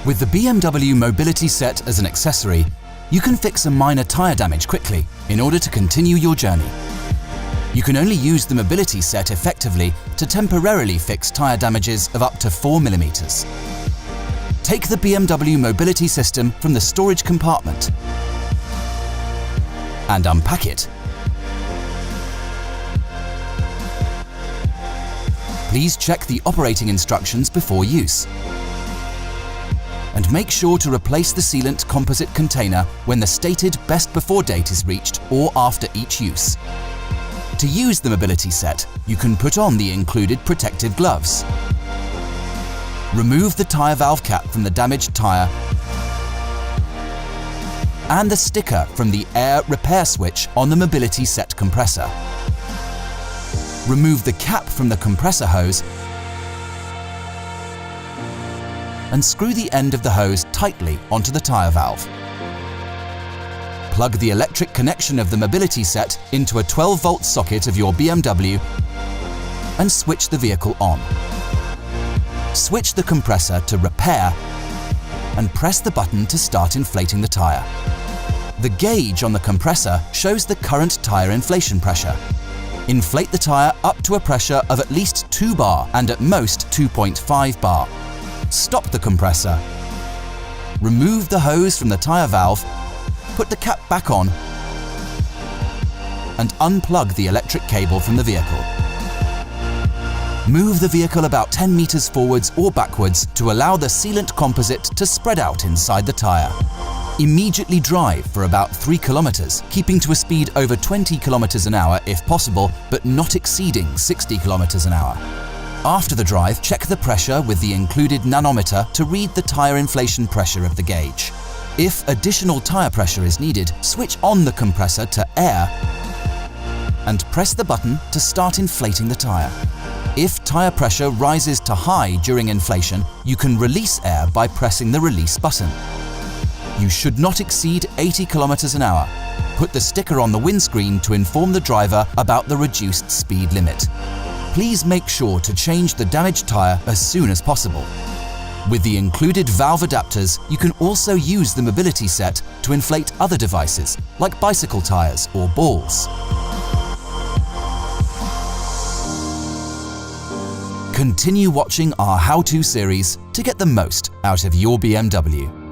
With the BMW Mobility Set as an accessory, you can fix a minor tyre damage quickly in order to continue your journey. You can only use the Mobility Set effectively to temporarily fix tyre damages of up to 4 mm. Take the BMW Mobility System from the storage compartment and unpack it. Please check the operating instructions before use. And make sure to replace the sealant composite container when the stated best before date is reached or after each use. To use the Mobility Set, you can put on the included protective gloves. Remove the tyre valve cap from the damaged tyre and the sticker from the air repair switch on the Mobility Set compressor. Remove the cap from the compressor hose and screw the end of the hose tightly onto the tyre valve. Plug the electric connection of the Mobility Set into a 12-volt socket of your BMW and switch the vehicle on. Switch the compressor to repair and press the button to start inflating the tyre. The gauge on the compressor shows the current tyre inflation pressure. Inflate the tyre up to a pressure of at least 2 bar and at most 2.5 bar. Stop the compressor. Remove the hose from the tyre valve, put the cap back on, and unplug the electric cable from the vehicle. Move the vehicle about 10 meters forwards or backwards to allow the sealant composite to spread out inside the tyre. Immediately drive for about 3 kilometers, keeping to a speed over 20 kilometers an hour if possible, but not exceeding 60 kilometers an hour. After the drive, check the pressure with the included nanometer to read the tyre inflation pressure of the gauge. If additional tyre pressure is needed, switch on the compressor to air and press the button to start inflating the tyre. If tyre pressure rises to high during inflation, you can release air by pressing the release button. You should not exceed 80 kilometers an hour. Put the sticker on the windscreen to inform the driver about the reduced speed limit. Please make sure to change the damaged tyre as soon as possible. With the included valve adapters, you can also use the Mobility Set to inflate other devices like bicycle tyres or balls. Continue watching our how-to series to get the most out of your BMW.